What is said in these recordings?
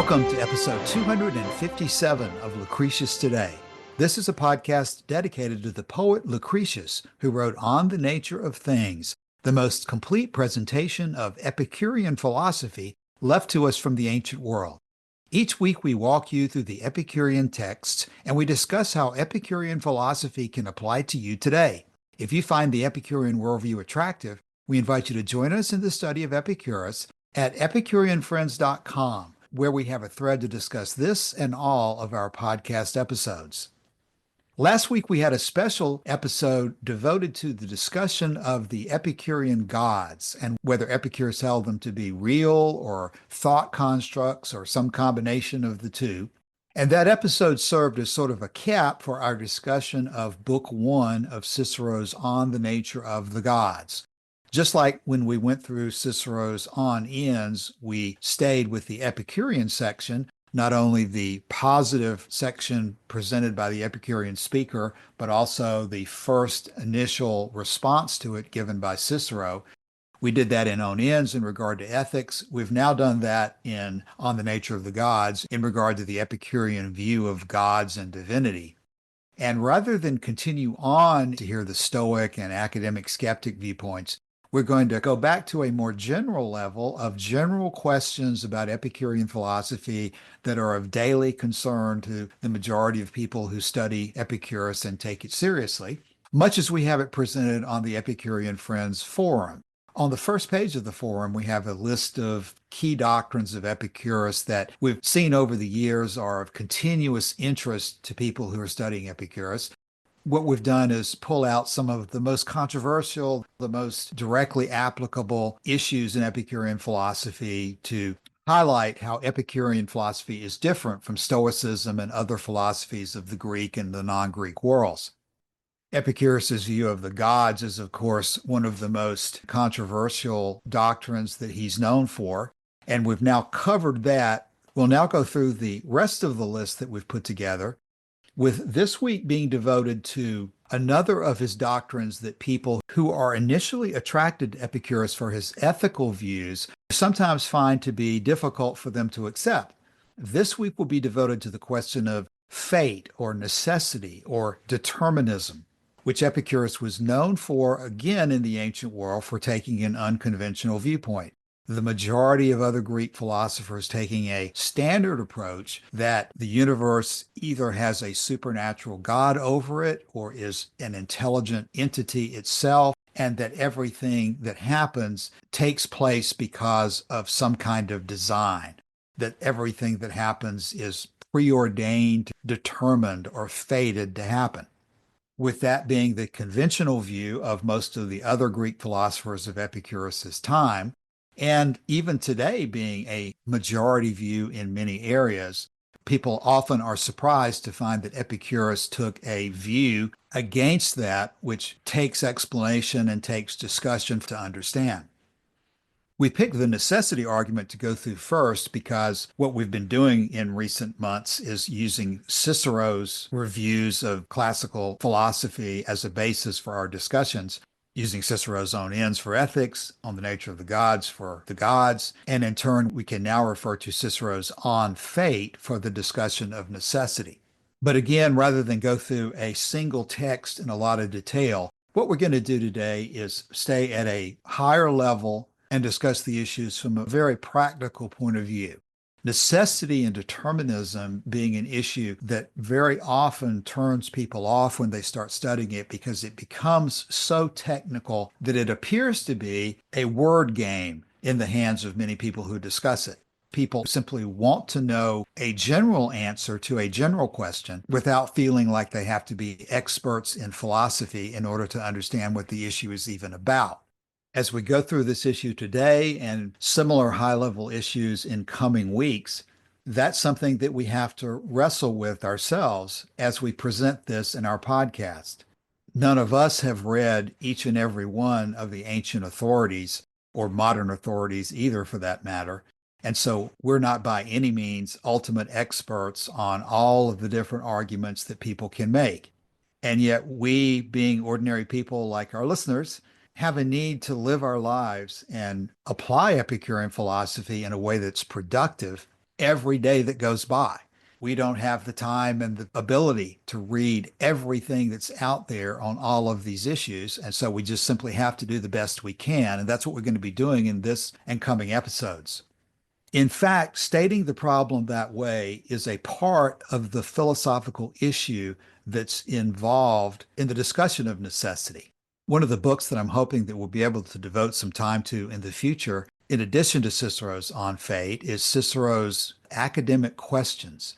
Welcome to episode 257 of Lucretius Today. This is a podcast dedicated to the poet Lucretius, who wrote On the Nature of Things, the most complete presentation of Epicurean philosophy left to us from the ancient world. Each week we walk you through the Epicurean texts and we discuss how Epicurean philosophy can apply to you today. If you find the Epicurean worldview attractive, we invite you to join us in the study of Epicurus at epicureanfriends.com, where we have a thread to discuss this and all of our podcast episodes. Last week, we had a special episode devoted to the discussion of the Epicurean gods and whether Epicurus held them to be real or thought constructs or some combination of the two. And that episode served as sort of a cap for our discussion of Book 1 of Cicero's On the Nature of the Gods. Just like when we went through Cicero's On Ends, we stayed with the Epicurean section, not only the positive section presented by the Epicurean speaker, but also the first initial response to it given by Cicero. We did that in On Ends in regard to ethics. We've now done that in On the Nature of the Gods in regard to the Epicurean view of gods and divinity. And rather than continue on to hear the Stoic and academic skeptic viewpoints, we're going to go back to a more general level of general questions about Epicurean philosophy that are of daily concern to the majority of people who study Epicurus and take it seriously, much as we have it presented on the Epicurean Friends Forum. On the first page of the forum, we have a list of key doctrines of Epicurus that we've seen over the years are of continuous interest to people who are studying Epicurus. What we've done is pull out some of the most controversial, the most directly applicable issues in Epicurean philosophy to highlight how Epicurean philosophy is different from Stoicism and other philosophies of the Greek and the non-Greek worlds. Epicurus's view of the gods is, of course, one of the most controversial doctrines that he's known for, and we've now covered that. We'll now go through the rest of the list that we've put together, with this week being devoted to another of his doctrines that people who are initially attracted to Epicurus for his ethical views sometimes find to be difficult for them to accept. This week will be devoted to the question of fate or necessity or determinism, which Epicurus was known for, again, in the ancient world for taking an unconventional viewpoint. The majority of other Greek philosophers taking a standard approach that the universe either has a supernatural God over it or is an intelligent entity itself, and that everything that happens takes place because of some kind of design, that everything that happens is preordained, determined, or fated to happen. With that being the conventional view of most of the other Greek philosophers of Epicurus's time, and even today being a majority view in many areas, people often are surprised to find that Epicurus took a view against that, which takes explanation and takes discussion to understand. We picked the necessity argument to go through first because what we've been doing in recent months is using Cicero's reviews of classical philosophy as a basis for our discussions, using Cicero's On Ends for ethics, On the Nature of the Gods for the gods, and in turn, we can now refer to Cicero's On Fate for the discussion of necessity. But again, rather than go through a single text in a lot of detail, what we're going to do today is stay at a higher level and discuss the issues from a very practical point of view. Necessity and determinism being an issue that very often turns people off when they start studying it because it becomes so technical that it appears to be a word game in the hands of many people who discuss it. People simply want to know a general answer to a general question without feeling like they have to be experts in philosophy in order to understand what the issue is even about. As we go through this issue today and similar high-level issues in coming weeks, that's something that we have to wrestle with ourselves as we present this in our podcast. None of us have read each and every one of the ancient authorities, or modern authorities either for that matter, and so we're not by any means ultimate experts on all of the different arguments that people can make. And yet we, being ordinary people like our listeners, have a need to live our lives and apply Epicurean philosophy in a way that's productive every day that goes by. We don't have the time and the ability to read everything that's out there on all of these issues. And so we just simply have to do the best we can. And that's what we're going to be doing in this and coming episodes. In fact, stating the problem that way is a part of the philosophical issue that's involved in the discussion of necessity. One of the books that I'm hoping that we'll be able to devote some time to in the future, in addition to Cicero's On Fate, is Cicero's Academic Questions.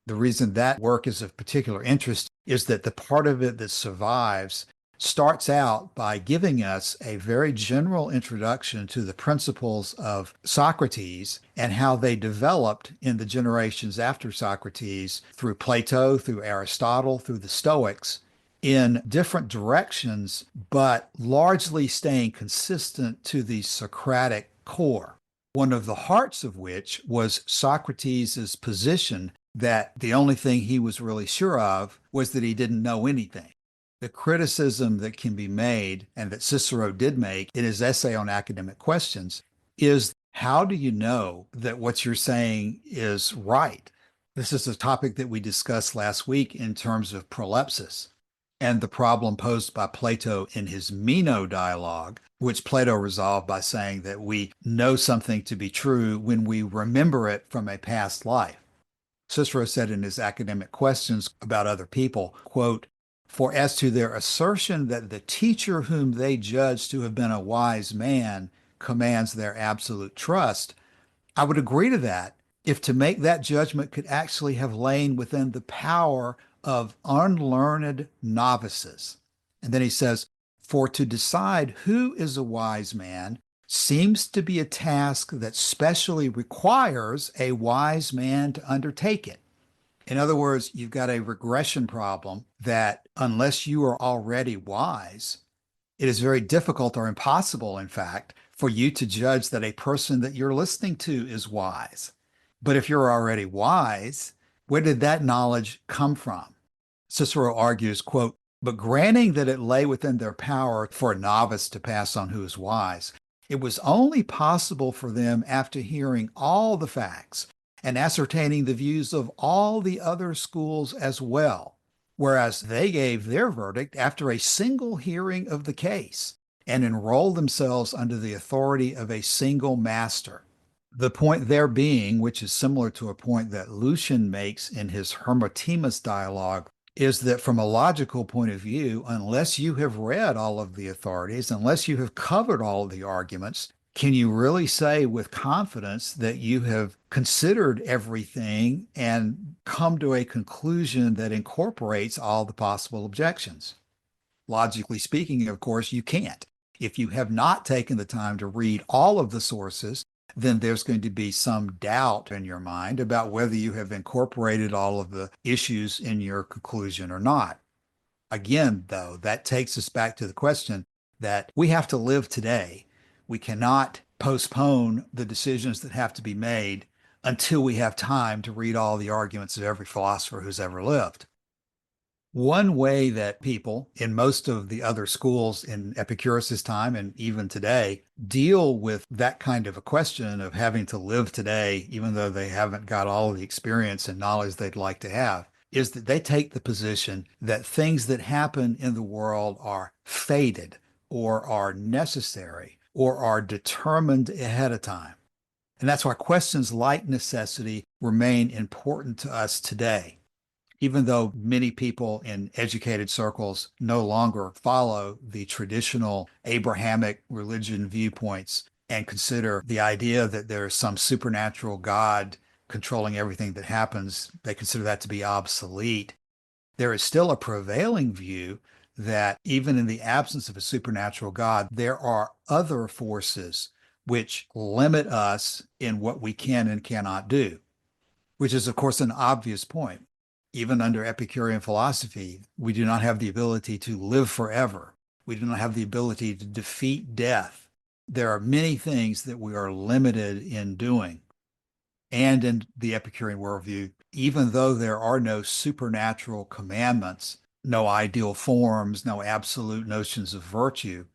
The reason that work is of particular interest is that the part of it that survives starts out by giving us a very general introduction to the principles of Socrates and how they developed in the generations after Socrates through Plato, through Aristotle, through the Stoics in different directions, but largely staying consistent to the Socratic core. One of the hearts of which was Socrates' position that the only thing he was really sure of was that he didn't know anything. The criticism that can be made, and that Cicero did make in his essay on academic questions, is how do you know that what you're saying is right? This is a topic that we discussed last week in terms of prolepsis and the problem posed by Plato in his Meno dialogue, which Plato resolved by saying that we know something to be true when we remember it from a past life. Cicero said in his academic questions about other people, quote, "For as to their assertion that the teacher whom they judge to have been a wise man commands their absolute trust, I would agree to that if to make that judgment could actually have lain within the power of unlearned novices." And then he says, "For to decide who is a wise man seems to be a task that specially requires a wise man to undertake it." In other words, you've got a regression problem that unless you are already wise, it is very difficult or impossible, in fact, for you to judge that a person that you're listening to is wise. But if you're already wise, where did that knowledge come from? Cicero argues, quote, "But granting that it lay within their power for a novice to pass on who is wise, it was only possible for them after hearing all the facts and ascertaining the views of all the other schools as well, whereas they gave their verdict after a single hearing of the case and enrolled themselves under the authority of a single master." The point there being, which is similar to a point that Lucian makes in his Hermotimus dialogue, is that from a logical point of view, unless you have read all of the authorities, unless you have covered all of the arguments, can you really say with confidence that you have considered everything and come to a conclusion that incorporates all the possible objections? Logically speaking, of course, you can't. If you have not taken the time to read all of the sources, then there's going to be some doubt in your mind about whether you have incorporated all of the issues in your conclusion or not. Again, though, that takes us back to the question that we have to live today. We cannot postpone the decisions that have to be made until we have time to read all the arguments of every philosopher who's ever lived. One way that people in most of the other schools in Epicurus's time and even today deal with that kind of a question of having to live today, even though they haven't got all of the experience and knowledge they'd like to have, is that they take the position that things that happen in the world are fated or are necessary or are determined ahead of time. And that's why questions like necessity remain important to us today. Even though many people in educated circles no longer follow the traditional Abrahamic religion viewpoints and consider the idea that there is some supernatural God controlling everything that happens, they consider that to be obsolete. There is still a prevailing view that even in the absence of a supernatural God, there are other forces which limit us in what we can and cannot do, which is, of course, an obvious point. Even under Epicurean philosophy, we do not have the ability to live forever. We do not have the ability to defeat death. There are many things that we are limited in doing. And in the Epicurean worldview, even though there are no supernatural commandments, no ideal forms, no absolute notions of virtue,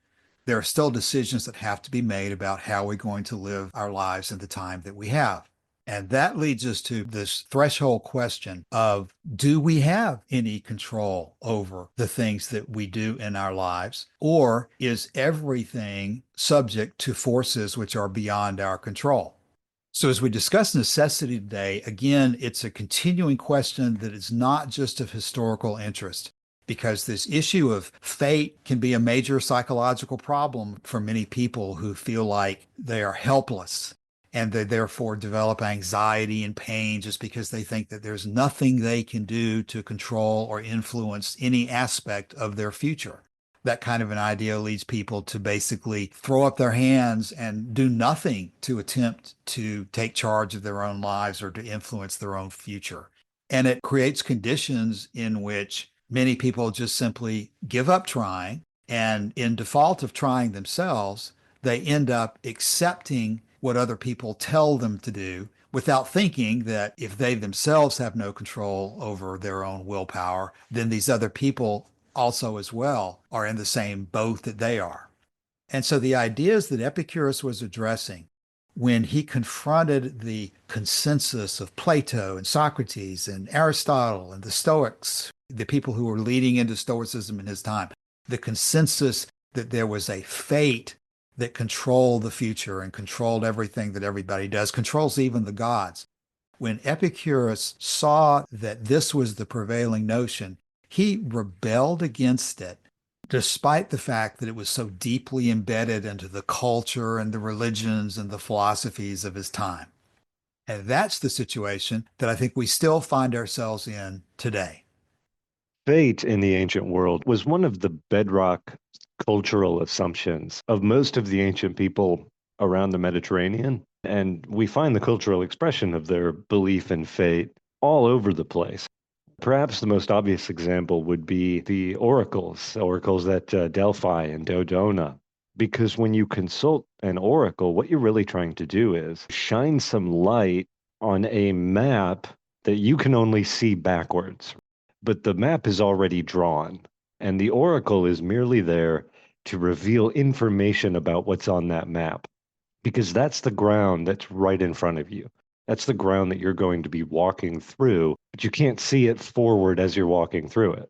there are still decisions that have to be made about how we're going to live our lives in the time that we have. And that leads us to this threshold question of, do we have any control over the things that we do in our lives? Or is everything subject to forces which are beyond our control? So, as we discuss necessity today, again, it's a continuing question that is not just of historical interest, because this issue of fate can be a major psychological problem for many people who feel like they are helpless and they therefore develop anxiety and pain just because they think that there's nothing they can do to control or influence any aspect of their future. That kind of an idea leads people to basically throw up their hands and do nothing to attempt to take charge of their own lives or to influence their own future. And it creates conditions in which many people just simply give up trying. And in default of trying themselves, they end up accepting what other people tell them to do without thinking that if they themselves have no control over their own willpower, then these other people also as well are in the same boat that they are. And so the ideas that Epicurus was addressing when he confronted the consensus of Plato and Socrates and Aristotle and the Stoics, the people who were leading into Stoicism in his time, the consensus that there was a fate that controlled the future and controlled everything that everybody does, controls even the gods. When Epicurus saw that this was the prevailing notion, he rebelled against it, despite the fact that it was so deeply embedded into the culture and the religions and the philosophies of his time. And that's the situation that I think we still find ourselves in today. Fate in the ancient world was one of the bedrock cultural assumptions of most of the ancient people around the Mediterranean. And we find the cultural expression of their belief in fate all over the place. Perhaps the most obvious example would be the oracles at Delphi and Dodona. Because when you consult an oracle, what you're really trying to do is shine some light on a map that you can only see backwards. But the map is already drawn, and the oracle is merely there to reveal information about what's on that map, because that's the ground that's right in front of you. That's the ground that you're going to be walking through, but you can't see it forward as you're walking through it.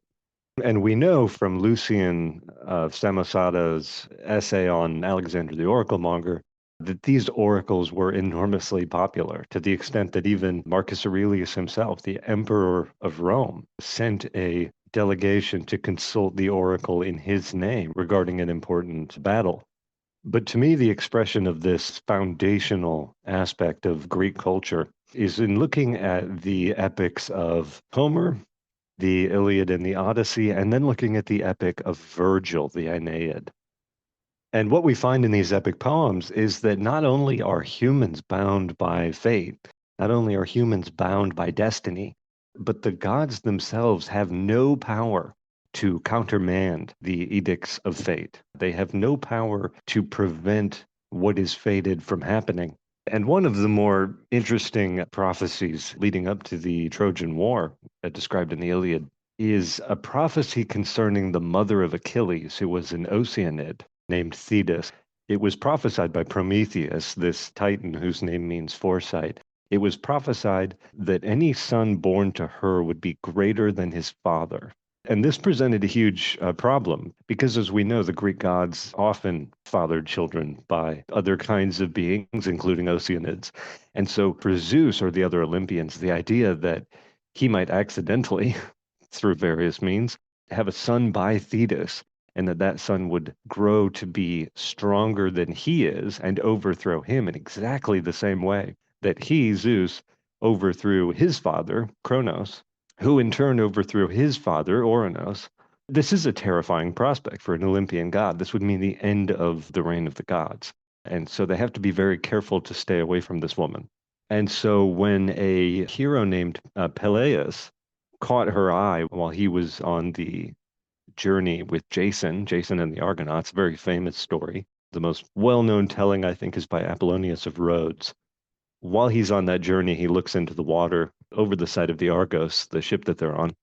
And we know from Lucian of Samosata's essay on Alexander the Oracle Monger that these oracles were enormously popular, to the extent that even Marcus Aurelius himself, the emperor of Rome, sent a delegation to consult the oracle in his name regarding an important battle. But to me, the expression of this foundational aspect of Greek culture is in looking at the epics of Homer, the Iliad and the Odyssey, and then looking at the epic of Virgil, the Aeneid. And what we find in these epic poems is that not only are humans bound by fate, not only are humans bound by destiny, but the gods themselves have no power to countermand the edicts of fate. They have no power to prevent what is fated from happening. And one of the more interesting prophecies leading up to the Trojan War, described in the Iliad, is a prophecy concerning the mother of Achilles, who was an Oceanid named Thetis. It was prophesied by Prometheus, this Titan whose name means foresight. It was prophesied that any son born to her would be greater than his father. And this presented a huge problem because, as we know, the Greek gods often fathered children by other kinds of beings, including Oceanids. And so for Zeus or the other Olympians, the idea that he might accidentally, through various means, have a son by Thetis, and that that son would grow to be stronger than he is and overthrow him in exactly the same way that he, Zeus, overthrew his father, Kronos, who in turn overthrew his father, Ouranos. This is a terrifying prospect for an Olympian god. This would mean the end of the reign of the gods. And so they have to be very careful to stay away from this woman. And so when a hero named Peleus caught her eye while he was on the journey with Jason and the Argonauts, a very famous story. The most well-known telling, I think, is by Apollonius of Rhodes. While he's on that journey, he looks into the water over the side of the Argos, the ship that they're on,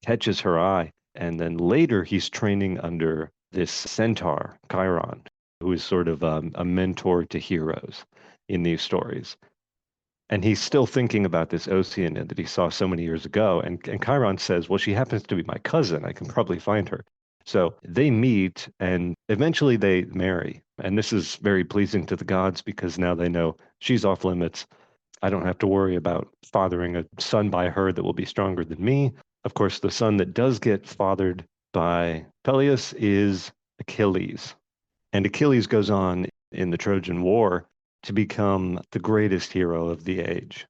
catches her eye, and then later he's training under this centaur, Chiron, who is sort of a mentor to heroes in these stories. And he's still thinking about this Oceanid that he saw so many years ago. And Chiron says, well, she happens to be my cousin. I can probably find her. So they meet and eventually they marry. And this is very pleasing to the gods because now they know she's off limits. I don't have to worry about fathering a son by her that will be stronger than me. Of course, the son that does get fathered by Peleus is Achilles. And Achilles goes on in the Trojan War to become the greatest hero of the age.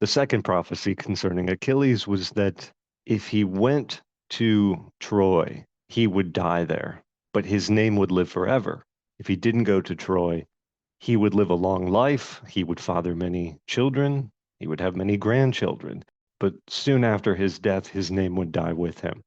The second prophecy concerning Achilles was that if he went to Troy, he would die there, but his name would live forever. If he didn't go to Troy, he would live a long life, he would father many children, he would have many grandchildren, but soon after his death, his name would die with him.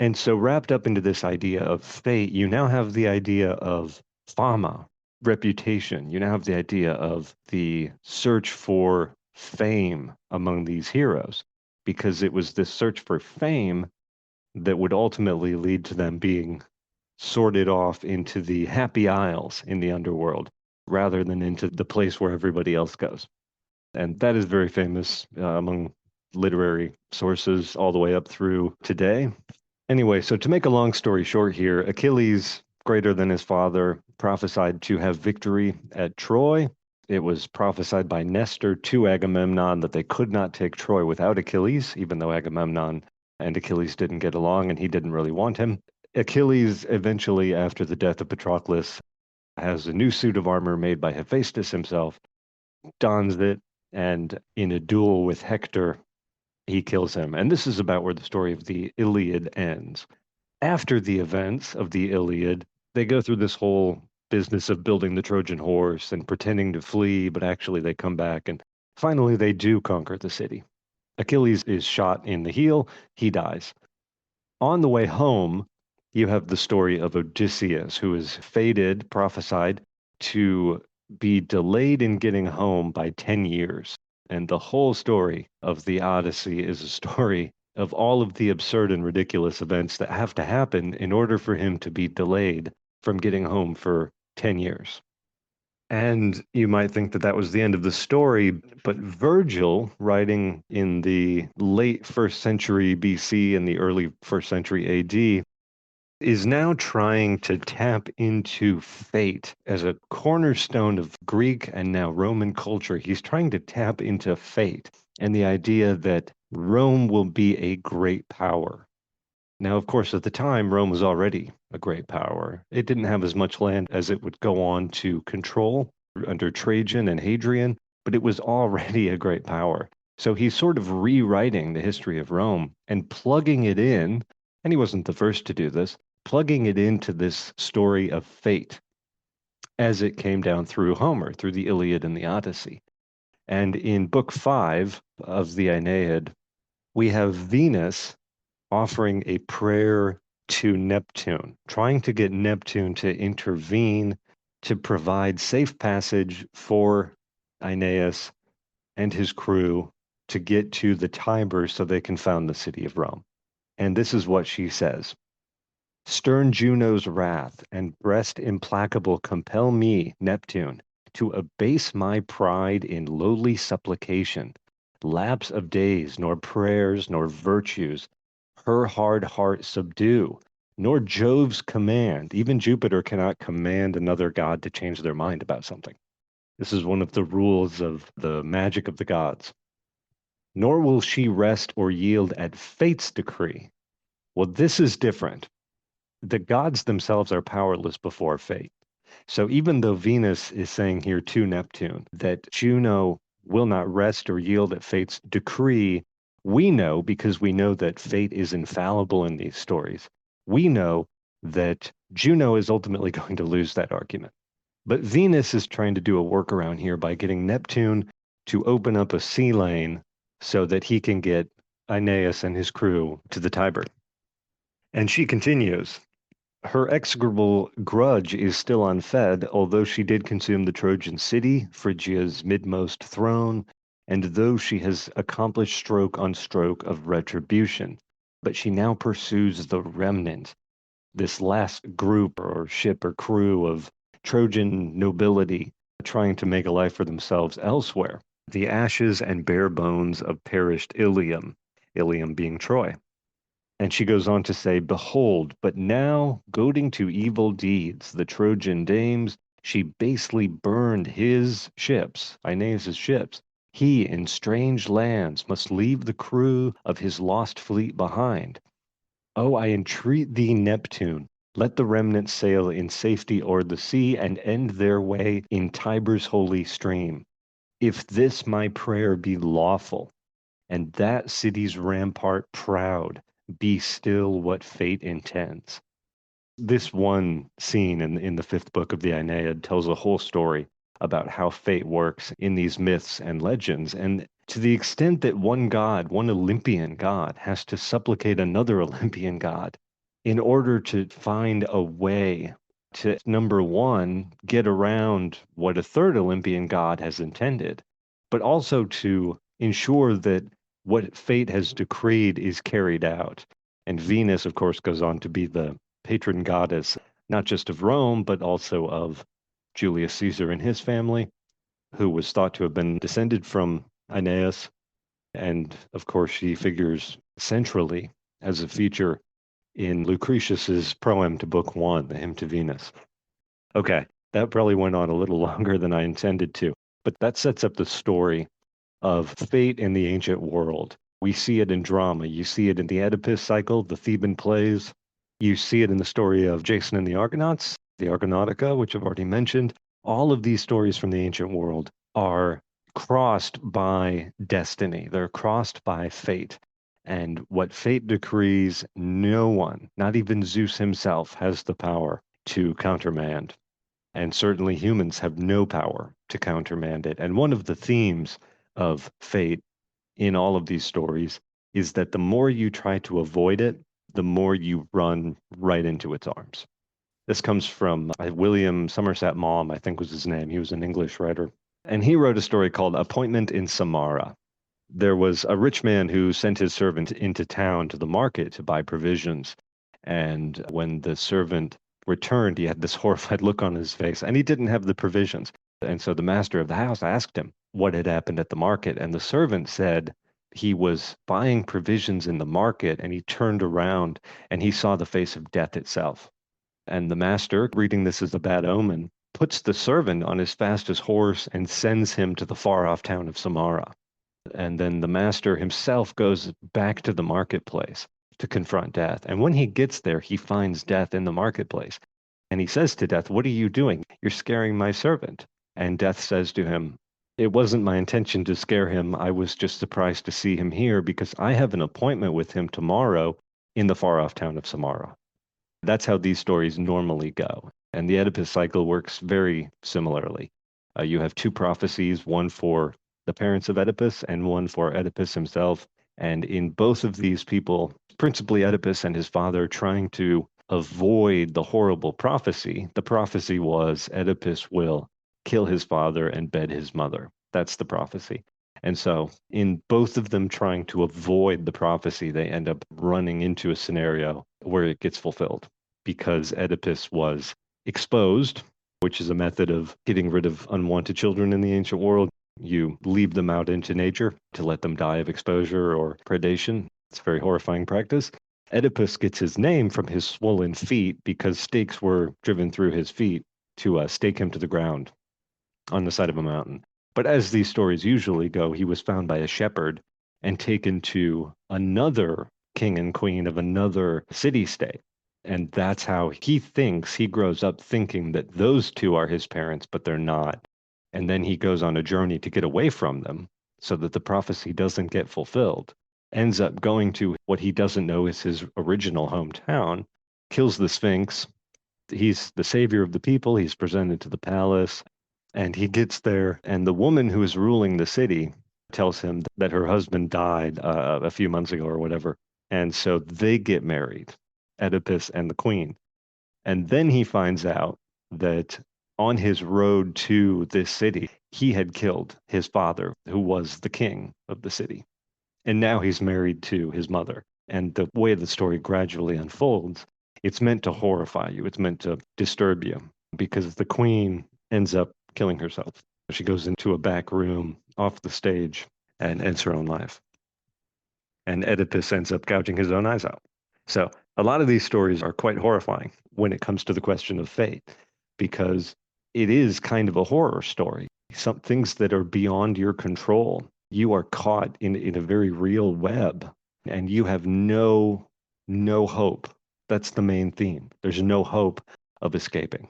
And so, wrapped up into this idea of fate, you now have the idea of fama, reputation. You now have the idea of the search for fame among these heroes, because it was this search for fame that would ultimately lead to them being sorted off into the happy isles in the underworld rather than into the place where everybody else goes. And that is very famous among literary sources all the way up through today. Anyway, so to make a long story short here, Achilles, greater than his father, prophesied to have victory at Troy. It was prophesied by Nestor to Agamemnon that they could not take Troy without Achilles, even though Agamemnon and Achilles didn't get along and he didn't really want him. Achilles eventually, after the death of Patroclus, has a new suit of armor made by Hephaestus himself, dons it, and in a duel with Hector, he kills him. And this is about where the story of the Iliad ends. After the events of the Iliad, they go through this whole business of building the Trojan horse and pretending to flee, but actually they come back and finally they do conquer the city. Achilles is shot in the heel, he dies. On the way home, you have the story of Odysseus, who is fated, prophesied, to be delayed in getting home by 10 years. And the whole story of the Odyssey is a story of all of the absurd and ridiculous events that have to happen in order for him to be delayed from getting home for 10 years. And you might think that that was the end of the story, but Virgil, writing in the late 1st century BC and the early 1st century AD, is now trying to tap into fate as a cornerstone of Greek and now Roman culture. He's trying to tap into fate and the idea that Rome will be a great power. Now, of course, at the time, Rome was already a great power. It didn't have as much land as it would go on to control under Trajan and Hadrian, but it was already a great power. So he's sort of rewriting the history of Rome and plugging it in, and he wasn't the first to do this, plugging it into this story of fate as it came down through Homer, through the Iliad and the Odyssey. And in Book 5 of the Aeneid, we have Venus offering a prayer to Neptune, trying to get Neptune to intervene to provide safe passage for Aeneas and his crew to get to the Tiber so they can found the city of Rome. And this is what she says. Stern Juno's wrath and breast implacable compel me, Neptune, to abase my pride in lowly supplication. Lapse of days, nor prayers, nor virtues, her hard heart subdue, nor Jove's command. Even Jupiter cannot command another god to change their mind about something. This is one of the rules of the magic of the gods. Nor will she rest or yield at fate's decree. Well, this is different. The gods themselves are powerless before fate. So even though Venus is saying here to Neptune that Juno will not rest or yield at fate's decree, we know, because we know that fate is infallible in these stories, we know that Juno is ultimately going to lose that argument. But Venus is trying to do a workaround here by getting Neptune to open up a sea lane so that he can get Aeneas and his crew to the Tiber. And she continues, her execrable grudge is still unfed, although she did consume the Trojan city, Phrygia's midmost throne, and though she has accomplished stroke on stroke of retribution. But she now pursues the remnant, this last group or ship or crew of Trojan nobility trying to make a life for themselves elsewhere. the ashes and bare bones of perished Ilium, Ilium being Troy. And she goes on to say, behold, but now, goading to evil deeds, the Trojan dames, she basely burned his ships, Aeneas' ships. He in strange lands must leave the crew of his lost fleet behind. Oh, I entreat thee, Neptune, let the remnant sail in safety o'er the sea and end their way in Tiber's holy stream. If this my prayer be lawful, and that city's rampart proud, be still what fate intends. This one scene in the fifth book of the Aeneid tells a whole story about how fate works in these myths and legends. And to the extent that one god, one Olympian god, has to supplicate another Olympian god in order to find a way to, number one, get around what a third Olympian god has intended, but also to ensure that what fate has decreed is carried out. And Venus, of course, goes on to be the patron goddess, not just of Rome, but also of Julius Caesar and his family, who was thought to have been descended from Aeneas. And of course, she figures centrally as a feature in Lucretius's proem to Book One, the Hymn to Venus. Okay, that probably went on a little longer than I intended to, but that sets up the story of fate in the ancient world. We see it in drama. You see it in the Oedipus cycle, the Theban plays. You see it in the story of Jason and the Argonauts, the Argonautica, which I've already mentioned. All of these stories from the ancient world are crossed by destiny. They're crossed by fate. And what fate decrees, no one, not even Zeus himself, has the power to countermand. And certainly humans have no power to countermand it. And one of the themes of fate in all of these stories is that the more you try to avoid it, the more you run right into its arms. This comes from William Somerset Maugham, I think was his name. He was an English writer. And he wrote a story called Appointment in Samara. There was a rich man who sent his servant into town to the market to buy provisions. And when the servant returned, he had this horrified look on his face, and he didn't have the provisions. And so the master of the house asked him what had happened at the market. And the servant said he was buying provisions in the market, and he turned around and he saw the face of death itself. And the master, reading this as a bad omen, puts the servant on his fastest horse and sends him to the far off town of Samara. And then the master himself goes back to the marketplace to confront death. And when he gets there, he finds death in the marketplace. And he says to death, "What are you doing? You're scaring my servant." And death says to him, "It wasn't my intention to scare him. I was just surprised to see him here because I have an appointment with him tomorrow in the far off town of Samara." That's how these stories normally go. And the Oedipus cycle works very similarly. You have two prophecies, one for the parents of Oedipus and one for Oedipus himself. And in both of these people, principally Oedipus and his father, trying to avoid the horrible prophecy, the prophecy was Oedipus will kill his father and bed his mother. That's the prophecy. And so in both of them trying to avoid the prophecy, they end up running into a scenario where it gets fulfilled because Oedipus was exposed, which is a method of getting rid of unwanted children in the ancient world. You leave them out into nature to let them die of exposure or predation. It's a very horrifying practice. Oedipus gets his name from his swollen feet because stakes were driven through his feet to stake him to the ground on the side of a mountain. But as these stories usually go, he was found by a shepherd and taken to another king and queen of another city-state. And that's how he thinks, he grows up thinking that those two are his parents, but they're not. And then he goes on a journey to get away from them so that the prophecy doesn't get fulfilled. Ends up going to what he doesn't know is his original hometown, kills the Sphinx. He's the savior of the people. He's presented to the palace. And he gets there, and the woman who is ruling the city tells him that her husband died a few months ago or whatever. And so they get married, Oedipus and the queen. And then he finds out that on his road to this city, he had killed his father, who was the king of the city. And now he's married to his mother. And the way the story gradually unfolds, it's meant to horrify you. It's meant to disturb you because the queen ends up killing herself. She goes into a back room off the stage and ends her own life. And Oedipus ends up gouging his own eyes out. So a lot of these stories are quite horrifying when it comes to the question of fate, because it is kind of a horror story. Some things that are beyond your control. You are caught in a very real web, and you have no hope. That's the main theme. There's no hope of escaping.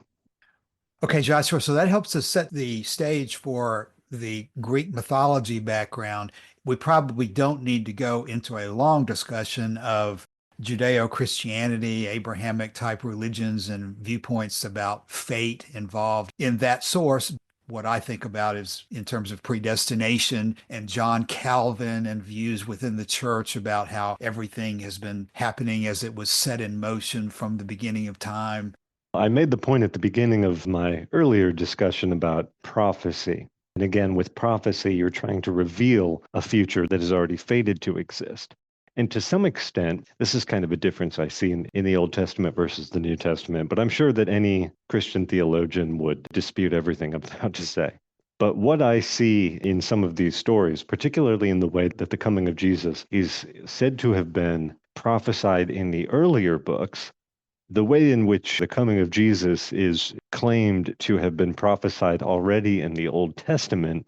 Okay, Joshua, so that helps us set the stage for the Greek mythology background. We probably don't need to go into a long discussion of Judeo-Christianity, Abrahamic type religions, and viewpoints about fate involved in that source. What I think about is in terms of predestination and John Calvin and views within the church about how everything has been happening as it was set in motion from the beginning of time. I made the point at the beginning of my earlier discussion about prophecy. And again, with prophecy, you're trying to reveal a future that is already fated to exist. And to some extent, this is kind of a difference I see in the Old Testament versus the New Testament, but I'm sure that any Christian theologian would dispute everything I'm about to say. But what I see in some of these stories, particularly in the way that the coming of Jesus is said to have been prophesied in the earlier books, the way in which the coming of Jesus is claimed to have been prophesied already in the Old Testament,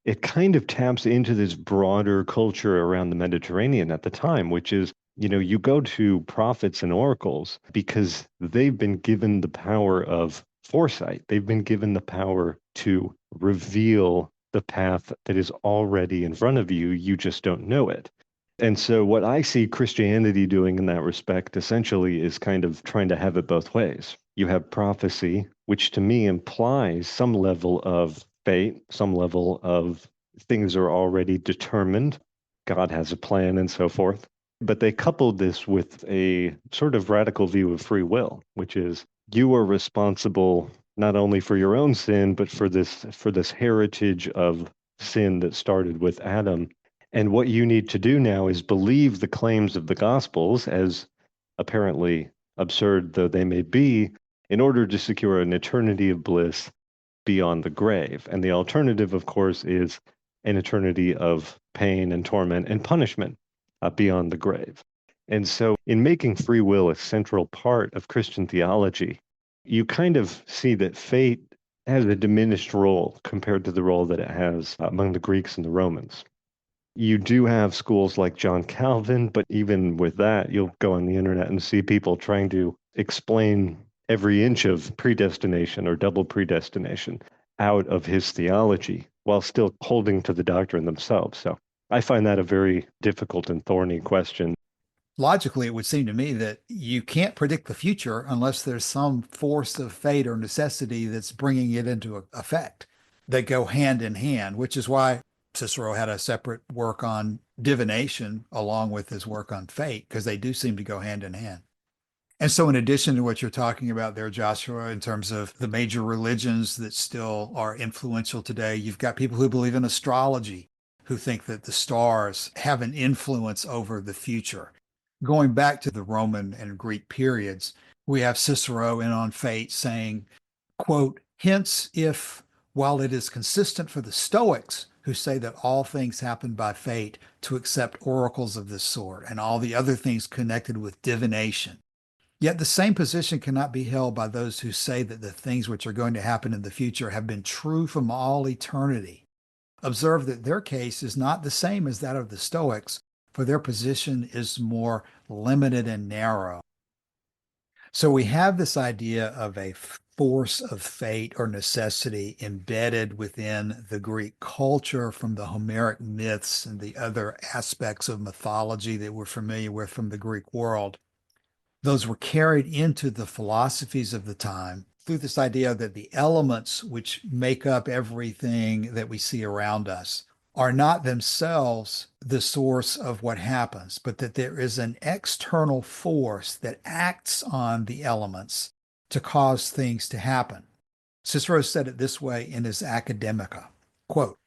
it kind of taps into this broader culture around the Mediterranean at the time, which is, you go to prophets and oracles because they've been given the power of foresight. They've been given the power to reveal the path that is already in front of you. You just don't know it. And so what I see Christianity doing in that respect essentially is kind of trying to have it both ways. You have prophecy, which to me implies some level of fate, some level of things are already determined. God has a plan and so forth. But they coupled this with a sort of radical view of free will, which is you are responsible not only for your own sin, but for this heritage of sin that started with Adam. And what you need to do now is believe the claims of the Gospels, as apparently absurd though they may be, in order to secure an eternity of bliss beyond the grave. And the alternative, of course, is an eternity of pain and torment and punishment beyond the grave. And so, in making free will a central part of Christian theology, you kind of see that fate has a diminished role compared to the role that it has among the Greeks and the Romans. You do have schools like John Calvin, but even with that, you'll go on the internet and see people trying to explain every inch of predestination or double predestination out of his theology while still holding to the doctrine themselves. So I find that a very difficult and thorny question. Logically, it would seem to me that you can't predict the future unless there's some force of fate or necessity that's bringing it into effect. They go hand in hand, which is why Cicero had a separate work on divination along with his work on fate, because they do seem to go hand in hand. And so, in addition to what you're talking about there, Joshua, in terms of the major religions that still are influential today, you've got people who believe in astrology, who think that the stars have an influence over the future. Going back to the Roman and Greek periods, we have Cicero in On Fate saying, quote, hence, if, while it is consistent for the Stoics, who say that all things happen by fate, to accept oracles of this sort and all the other things connected with divination, yet the same position cannot be held by those who say that the things which are going to happen in the future have been true from all eternity. Observe that their case is not the same as that of the Stoics, for their position is more limited and narrow. So we have this idea of a force of fate or necessity embedded within the Greek culture from the Homeric myths and the other aspects of mythology that we're familiar with from the Greek world. Those were carried into the philosophies of the time through this idea that the elements which make up everything that we see around us are not themselves the source of what happens, but that there is an external force that acts on the elements to cause things to happen. Cicero said it this way in his Academica, quote,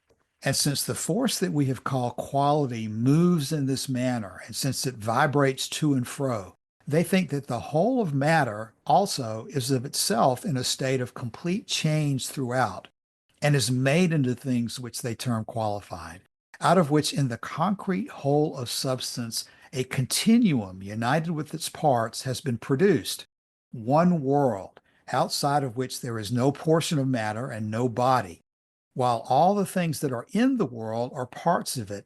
and since the force that we have called quality moves in this manner, and since it vibrates to and fro, they think that the whole of matter also is of itself in a state of complete change throughout, and is made into things which they term qualified, out of which in the concrete whole of substance a continuum united with its parts has been produced, one world, outside of which there is no portion of matter and no body, while all the things that are in the world are parts of it,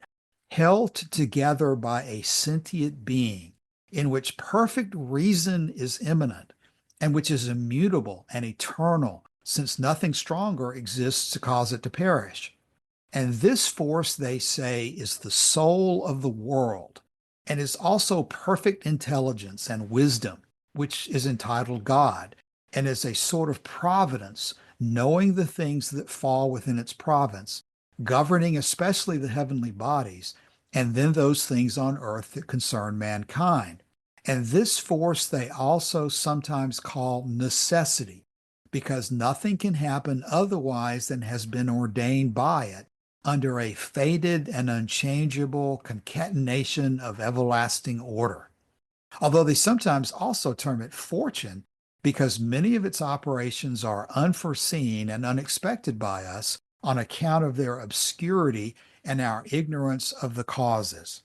held together by a sentient being, in which perfect reason is immanent, and which is immutable and eternal, since nothing stronger exists to cause it to perish. And this force, they say, is the soul of the world, and is also perfect intelligence and wisdom, which is entitled God, and is a sort of providence, knowing the things that fall within its province, governing especially the heavenly bodies, and then those things on earth that concern mankind. And this force they also sometimes call necessity, because nothing can happen otherwise than has been ordained by it under a fated and unchangeable concatenation of everlasting order. Although they sometimes also term it fortune, because many of its operations are unforeseen and unexpected by us on account of their obscurity and our ignorance of the causes.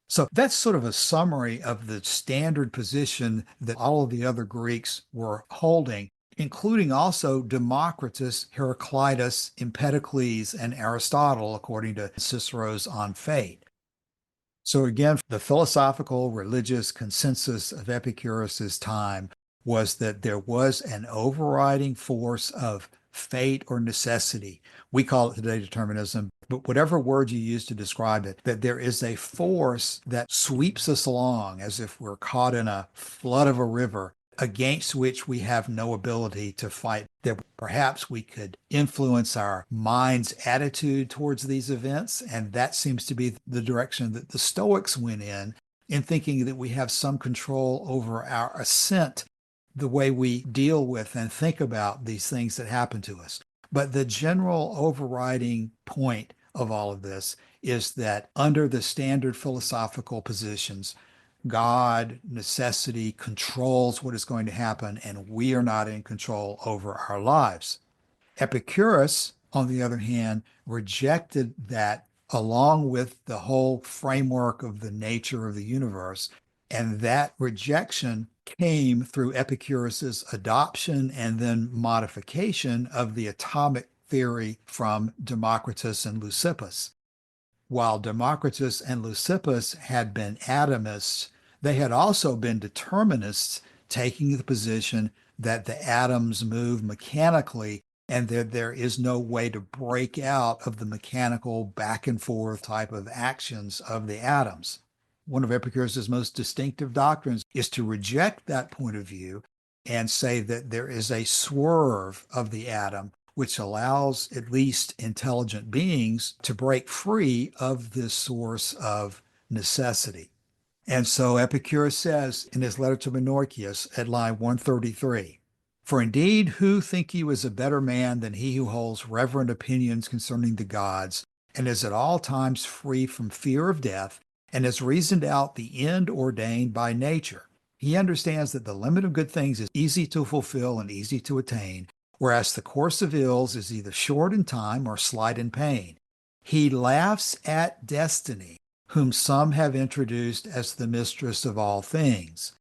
So that's sort of a summary of the standard position that all of the other Greeks were holding, including also Democritus, Heraclitus, Empedocles, and Aristotle, according to Cicero's On Fate. So again, the philosophical religious consensus of Epicurus's time was that there was an overriding force of fate or necessity. We call it today determinism, but whatever word you use to describe it, that there is a force that sweeps us along as if we're caught in a flood of a river against which we have no ability to fight. That perhaps we could influence our mind's attitude towards these events, and that seems to be the direction that the Stoics went in thinking that we have some control over our ascent, the way we deal with and think about these things that happen to us. But the general overriding point of all of this is that under the standard philosophical positions, God, necessity controls what is going to happen, and we are not in control over our lives. Epicurus, on the other hand, rejected that along with the whole framework of the nature of the universe. And that rejection came through Epicurus's adoption and then modification of the atomic theory from Democritus and Leucippus. While Democritus and Leucippus had been atomists, they had also been determinists, taking the position that the atoms move mechanically and that there is no way to break out of the mechanical back and forth type of actions of the atoms. One of Epicurus's most distinctive doctrines is to reject that point of view and say that there is a swerve of the atom which allows at least intelligent beings to break free of this source of necessity. And so Epicurus says in his letter to Menorchius at line 133, "For indeed, who think you is a better man than he who holds reverent opinions concerning the gods, and is at all times free from fear of death, and has reasoned out the end ordained by nature? He understands that the limit of good things is easy to fulfill and easy to attain, whereas the course of ills is either short in time or slight in pain. He laughs at destiny, whom some have introduced as the mistress of all things."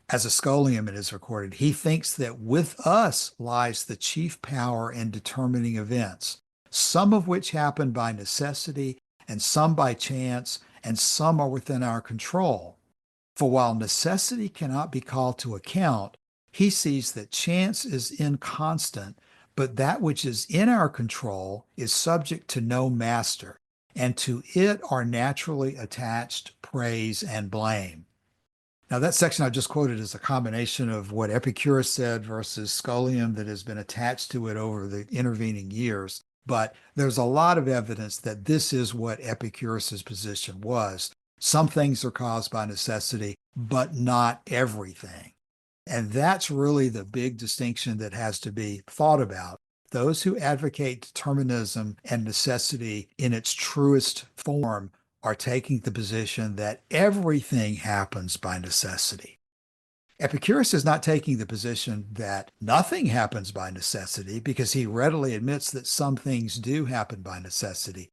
As a scholium it is recorded, he thinks that with us lies the chief power in determining events, some of which happen by necessity, and some by chance, and some are within our control. For while necessity cannot be called to account, he sees that chance is inconstant, but that which is in our control is subject to no master, and to it are naturally attached praise and blame. Now, that section I just quoted is a combination of what Epicurus said versus scholium that has been attached to it over the intervening years. But there's a lot of evidence that this is what Epicurus's position was. Some things are caused by necessity, but not everything. And that's really the big distinction that has to be thought about. Those who advocate determinism and necessity in its truest form are taking the position that everything happens by necessity. Epicurus is not taking the position that nothing happens by necessity because he readily admits that some things do happen by necessity.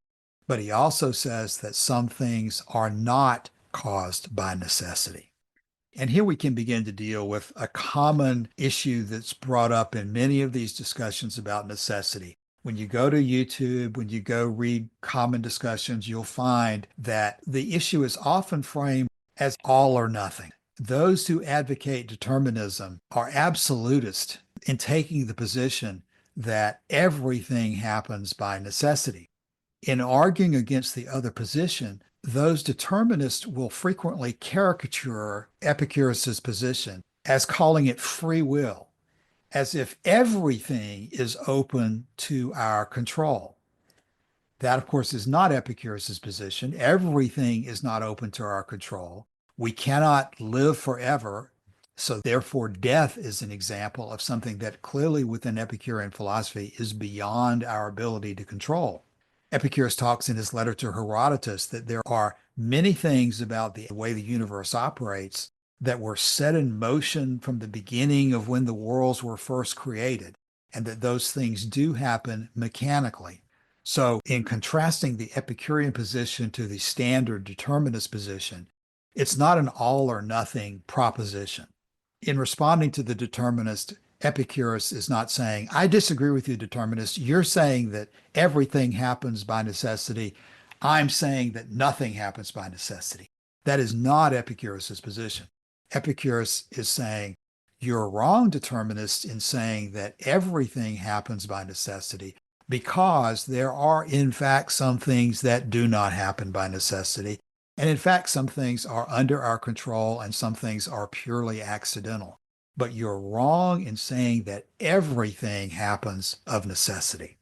But he also says that some things are not caused by necessity. And here we can begin to deal with a common issue that's brought up in many of these discussions about necessity. When you go to YouTube, when you go read common discussions, you'll find that the issue is often framed as all or nothing. Those who advocate determinism are absolutist in taking the position that everything happens by necessity. In arguing against the other position, those determinists will frequently caricature Epicurus's position as calling it free will, as if everything is open to our control. That, of course, is not Epicurus's position. Everything is not open to our control. We cannot live forever. So therefore, death is an example of something that clearly within Epicurean philosophy is beyond our ability to control. Epicurus talks in his letter to Herodotus that there are many things about the way the universe operates that were set in motion from the beginning of when the worlds were first created, and that those things do happen mechanically. So, in contrasting the Epicurean position to the standard determinist position, it's not an all or nothing proposition. In responding to the determinist, Epicurus is not saying, I disagree with you, determinist. You're saying that everything happens by necessity. I'm saying that nothing happens by necessity. That is not Epicurus's position. Epicurus is saying, you're wrong, determinist, in saying that everything happens by necessity, because there are, in fact, some things that do not happen by necessity. And in fact, some things are under our control and some things are purely accidental. But you're wrong in saying that everything happens of necessity.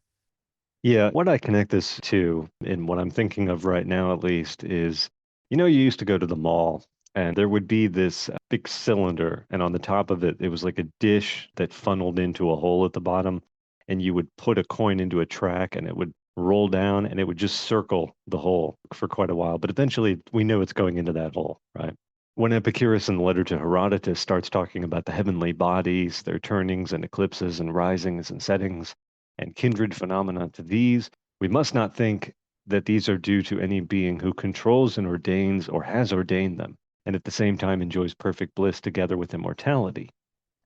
Yeah, what I connect this to, and what I'm thinking of right now at least, is you used to go to the mall and there would be this big cylinder, and on the top of it, it was like a dish that funneled into a hole at the bottom, and you would put a coin into a track and it would roll down and it would just circle the hole for quite a while. But eventually, we know it's going into that hole, right? When Epicurus in the letter to Herodotus starts talking about the heavenly bodies, their turnings and eclipses and risings and settings, and kindred phenomena to these, we must not think that these are due to any being who controls and ordains or has ordained them, and at the same time enjoys perfect bliss together with immortality.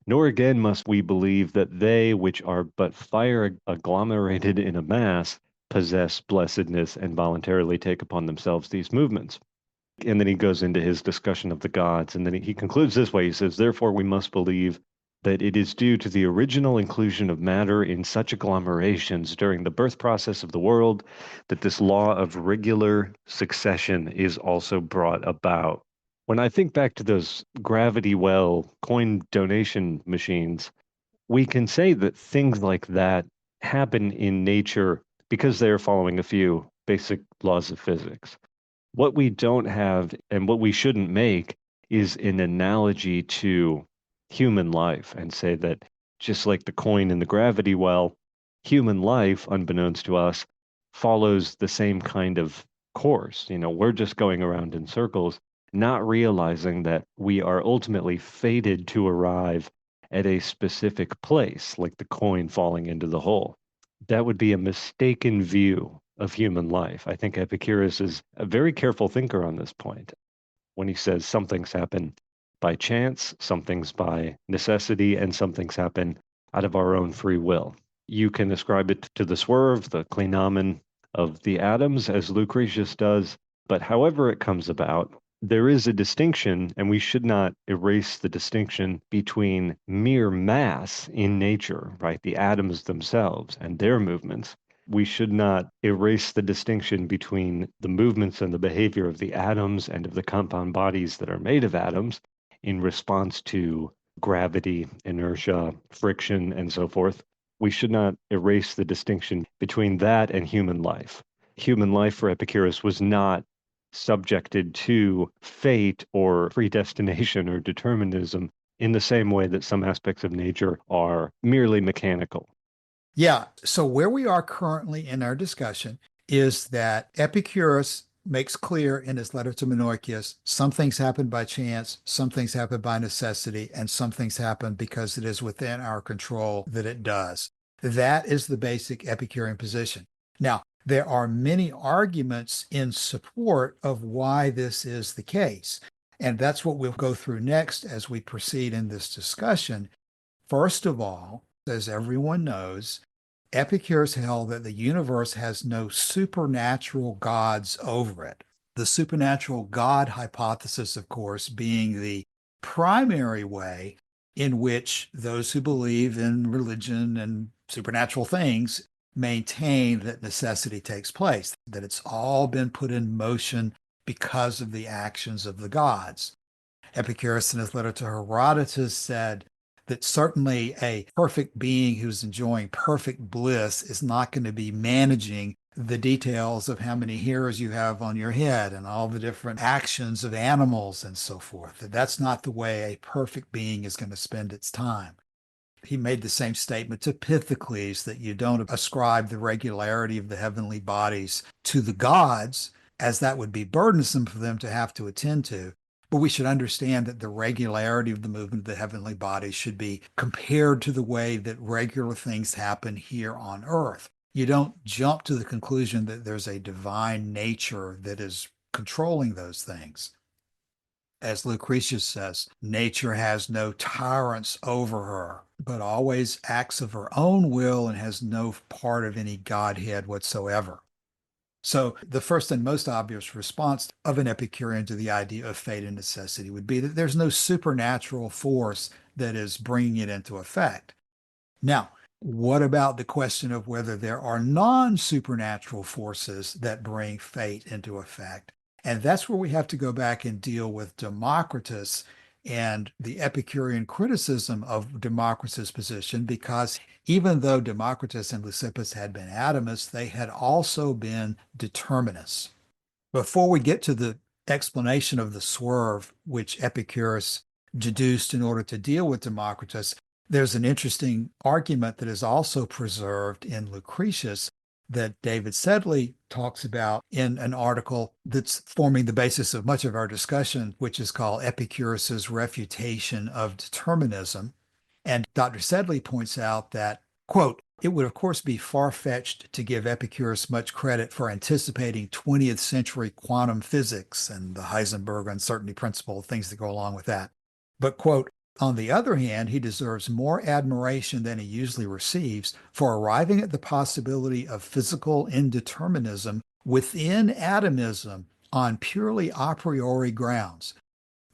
Nor again must we believe that they which are but fire agglomerated in a mass possess blessedness and voluntarily take upon themselves these movements. And then he goes into his discussion of the gods, and then he concludes this way. He says, therefore, we must believe that it is due to the original inclusion of matter in such agglomerations during the birth process of the world that this law of regular succession is also brought about. When I think back to those gravity well coin donation machines, we can say that things like that happen in nature because they are following a few basic laws of physics. What we don't have and what we shouldn't make is an analogy to human life and say that just like the coin in the gravity well, human life, unbeknownst to us, follows the same kind of course. We're just going around in circles, not realizing that we are ultimately fated to arrive at a specific place, like the coin falling into the hole. That would be a mistaken view of human life. I think Epicurus is a very careful thinker on this point when he says some things happen by chance, some things by necessity, and some things happen out of our own free will. You can ascribe it to the swerve, the clinamen of the atoms, as Lucretius does, but however it comes about, there is a distinction, and we should not erase the distinction between mere mass in nature, right? The atoms themselves and their movements. We should not erase the distinction between the movements and the behavior of the atoms and of the compound bodies that are made of atoms in response to gravity, inertia, friction, and so forth. We should not erase the distinction between that and human life. Human life for Epicurus was not subjected to fate or predestination or determinism in the same way that some aspects of nature are merely mechanical. Yeah. So where we are currently in our discussion is that Epicurus makes clear in his letter to Menoikeus, some things happen by chance, some things happen by necessity, and some things happen because it is within our control that it does. That is the basic Epicurean position. Now, there are many arguments in support of why this is the case. And that's what we'll go through next as we proceed in this discussion. First of all, as everyone knows, Epicurus held that the universe has no supernatural gods over it. The supernatural God hypothesis, of course, being the primary way in which those who believe in religion and supernatural things maintain that necessity takes place, that it's all been put in motion because of the actions of the gods. Epicurus, in his letter to Herodotus, said that certainly a perfect being who's enjoying perfect bliss is not going to be managing the details of how many hairs you have on your head and all the different actions of animals and so forth. That's not the way a perfect being is going to spend its time. He made the same statement to Pythocles that you don't ascribe the regularity of the heavenly bodies to the gods, as that would be burdensome for them to have to attend to. But we should understand that the regularity of the movement of the heavenly bodies should be compared to the way that regular things happen here on earth. You don't jump to the conclusion that there's a divine nature that is controlling those things. As Lucretius says, nature has no tyrants over her, but always acts of her own will and has no part of any godhead whatsoever. So the first and most obvious response of an Epicurean to the idea of fate and necessity would be that there's no supernatural force that is bringing it into effect. Now, what about the question of whether there are non-supernatural forces that bring fate into effect? And that's where we have to go back and deal with Democritus and the Epicurean criticism of Democritus' position, because even though Democritus and Leucippus had been atomists, they had also been determinists. Before we get to the explanation of the swerve, which Epicurus deduced in order to deal with Democritus, there's an interesting argument that is also preserved in Lucretius that David Sedley talks about in an article that's forming the basis of much of our discussion, which is called Epicurus's Refutation of Determinism. And Dr. Sedley points out that, quote, it would, of course, be far-fetched to give Epicurus much credit for anticipating 20th century quantum physics and the Heisenberg uncertainty principle, things that go along with that. But, quote, on the other hand, he deserves more admiration than he usually receives for arriving at the possibility of physical indeterminism within atomism on purely a priori grounds.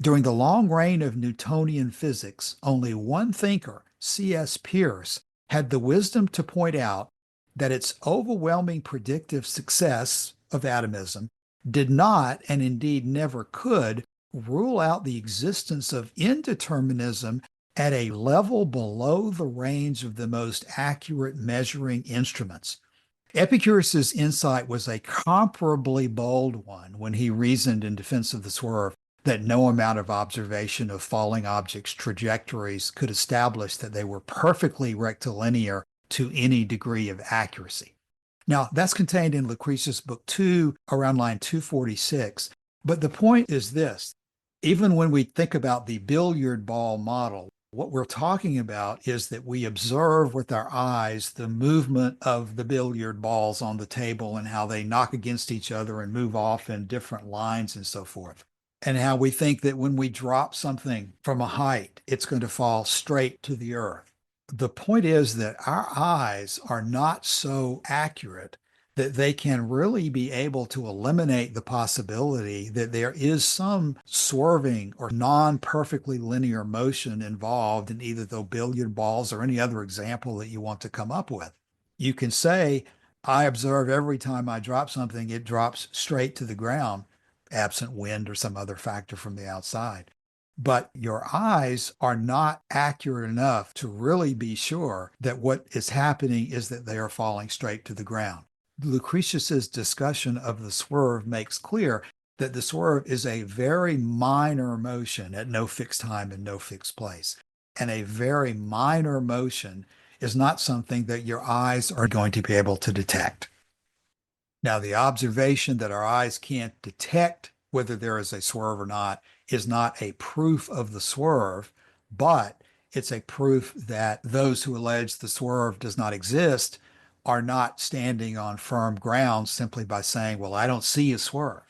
During the long reign of Newtonian physics, only one thinker, C.S. Peirce, had the wisdom to point out that its overwhelming predictive success of atomism did not, and indeed never could, rule out the existence of indeterminism at a level below the range of the most accurate measuring instruments. Epicurus's insight was a comparably bold one when he reasoned in defense of the swerve that no amount of observation of falling objects' trajectories could establish that they were perfectly rectilinear to any degree of accuracy. Now, that's contained in Lucretius Book 2, around line 246. But the point is this. Even when we think about the billiard ball model, what we're talking about is that we observe with our eyes the movement of the billiard balls on the table and how they knock against each other and move off in different lines and so forth. And how we think that when we drop something from a height, it's going to fall straight to the earth. The point is that our eyes are not so accurate that they can really be able to eliminate the possibility that there is some swerving or non-perfectly linear motion involved in either the billiard balls or any other example that you want to come up with. You can say, I observe every time I drop something, it drops straight to the ground, absent wind or some other factor from the outside. But your eyes are not accurate enough to really be sure that what is happening is that they are falling straight to the ground. Lucretius's discussion of the swerve makes clear that the swerve is a very minor motion at no fixed time and no fixed place. And a very minor motion is not something that your eyes are going to be able to detect. Now, the observation that our eyes can't detect whether there is a swerve or not is not a proof of the swerve, but it's a proof that those who allege the swerve does not exist are not standing on firm ground simply by saying, well, I don't see a swerve.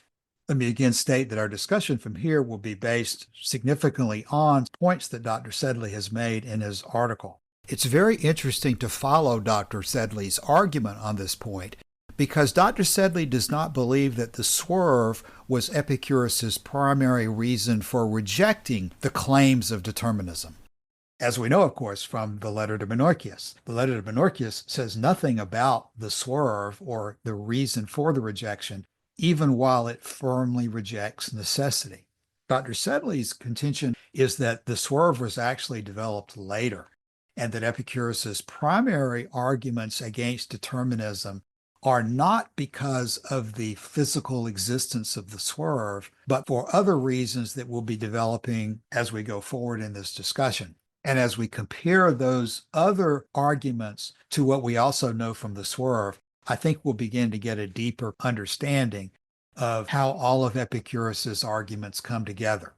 Let me again state that our discussion from here will be based significantly on points that Dr. Sedley has made in his article. It's very interesting to follow Dr. Sedley's argument on this point because Dr. Sedley does not believe that the swerve was Epicurus's primary reason for rejecting the claims of determinism. As we know, of course, from the letter to Menorchius. The letter to Menorchius says nothing about the swerve or the reason for the rejection, even while it firmly rejects necessity. Dr. Sedley's contention is that the swerve was actually developed later, and that Epicurus's primary arguments against determinism are not because of the physical existence of the swerve, but for other reasons that we'll be developing as we go forward in this discussion. And as we compare those other arguments to what we also know from the swerve, I think we'll begin to get a deeper understanding of how all of Epicurus's arguments come together.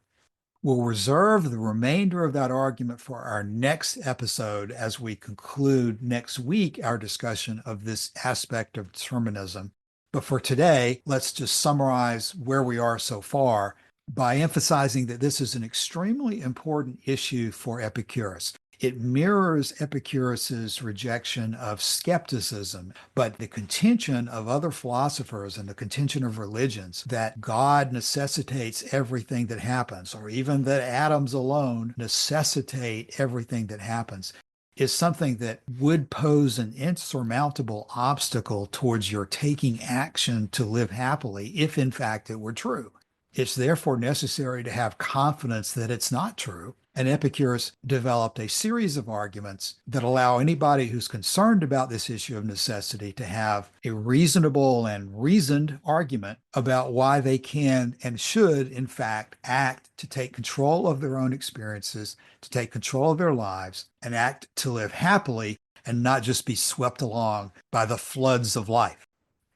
We'll reserve the remainder of that argument for our next episode as we conclude next week our discussion of this aspect of determinism. But for today, let's just summarize where we are so far by emphasizing that this is an extremely important issue for Epicurus. It mirrors Epicurus's rejection of skepticism, but the contention of other philosophers and the contention of religions that God necessitates everything that happens, or even that atoms alone necessitate everything that happens, is something that would pose an insurmountable obstacle towards your taking action to live happily, if in fact it were true. It's therefore necessary to have confidence that it's not true. And Epicurus developed a series of arguments that allow anybody who's concerned about this issue of necessity to have a reasonable and reasoned argument about why they can and should, in fact, act to take control of their own experiences, to take control of their lives, and act to live happily and not just be swept along by the floods of life.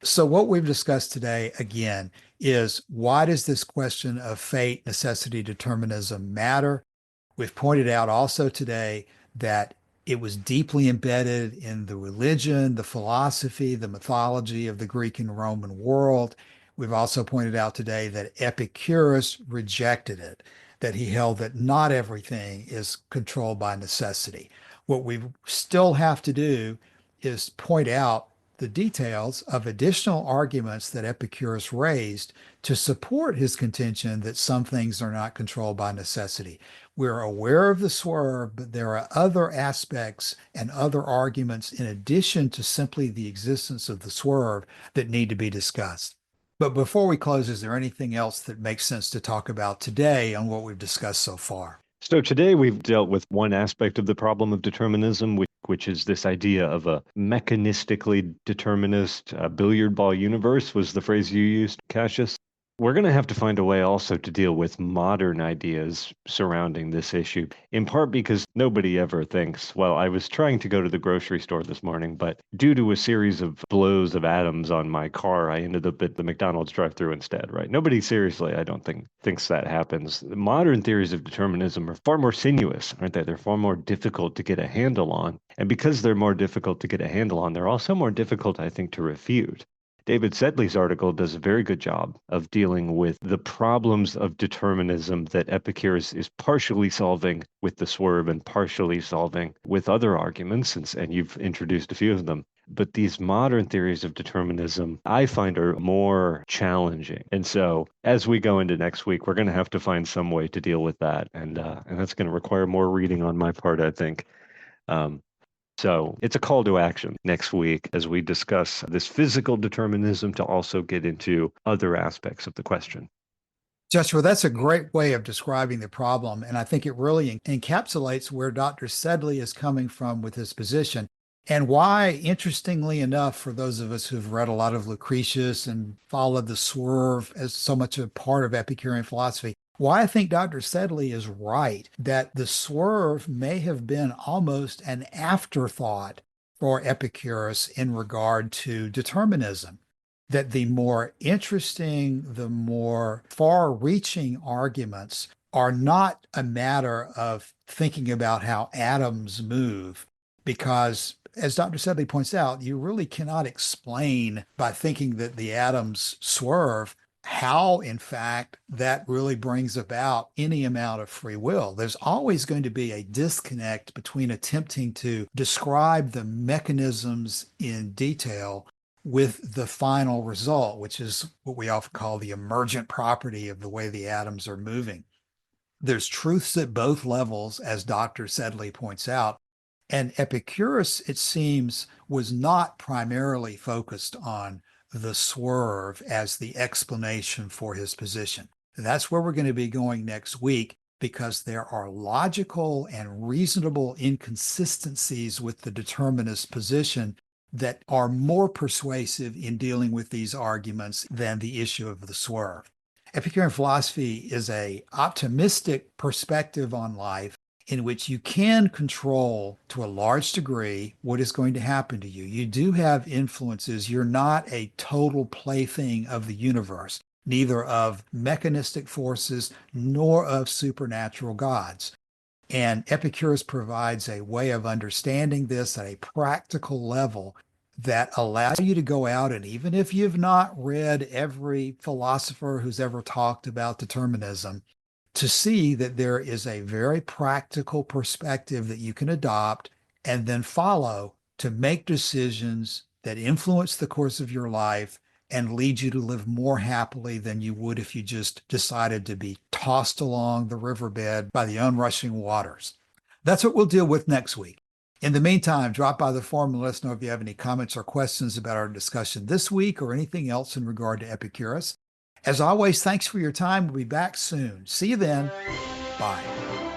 So what we've discussed today, again, is why does this question of fate, necessity, determinism matter? We've pointed out also today that it was deeply embedded in the religion, the philosophy, the mythology of the Greek and Roman world. We've also pointed out today that Epicurus rejected it, that he held that not everything is controlled by necessity. What we still have to do is point out the details of additional arguments that Epicurus raised to support his contention that some things are not controlled by necessity. We're aware of the swerve, but there are other aspects and other arguments in addition to simply the existence of the swerve that need to be discussed. But before we close, is there anything else that makes sense to talk about today on what we've discussed so far? So today we've dealt with one aspect of the problem of determinism, which is this idea of a mechanistically determinist billiard ball universe, was the phrase you used, Cassius. We're going to have to find a way also to deal with modern ideas surrounding this issue, in part because nobody ever thinks, well, I was trying to go to the grocery store this morning, but due to a series of blows of atoms on my car, I ended up at the McDonald's drive-thru instead, right? Nobody seriously, I don't think, thinks that happens. Modern theories of determinism are far more sinuous, aren't they? They're far more difficult to get a handle on. And because they're more difficult to get a handle on, they're also more difficult, I think, to refute. David Sedley's article does a very good job of dealing with the problems of determinism that Epicurus is partially solving with the swerve and partially solving with other arguments, and you've introduced a few of them. But these modern theories of determinism, I find, are more challenging. And so as we go into next week, we're going to have to find some way to deal with that. And that's going to require more reading on my part, I think. So it's a call to action next week as we discuss this physical determinism to also get into other aspects of the question. Joshua, that's a great way of describing the problem. And I think it really encapsulates where Dr. Sedley is coming from with his position and why, interestingly enough, for those of us who've read a lot of Lucretius and followed the swerve as so much a part of Epicurean philosophy, why I think Dr. Sedley is right that the swerve may have been almost an afterthought for Epicurus in regard to determinism. that the more interesting, the more far-reaching arguments are not a matter of thinking about how atoms move, because as Dr. Sedley points out, you really cannot explain by thinking that the atoms swerve how, in fact, that really brings about any amount of free will. There's always going to be a disconnect between attempting to describe the mechanisms in detail with the final result, which is what we often call the emergent property of the way the atoms are moving. There's truths at both levels, as Dr. Sedley points out. And Epicurus, it seems, was not primarily focused on the swerve as the explanation for his position. That's where we're going to be going next week, because there are logical and reasonable inconsistencies with the determinist position that are more persuasive in dealing with these arguments than the issue of the swerve. Epicurean philosophy is an optimistic perspective on life in which you can control to a large degree what is going to happen to you. You do have influences. You're not a total plaything of the universe, neither of mechanistic forces nor of supernatural gods. And Epicurus provides a way of understanding this at a practical level that allow you to go out, and even if you've not read every philosopher who's ever talked about determinism, to see that there is a very practical perspective that you can adopt and then follow to make decisions that influence the course of your life and lead you to live more happily than you would if you just decided to be tossed along the riverbed by the onrushing waters. That's what we'll deal with next week. In the meantime, drop by the forum and let us know if you have any comments or questions about our discussion this week or anything else in regard to Epicurus. As always, thanks for your time. We'll be back soon. See you then. Bye.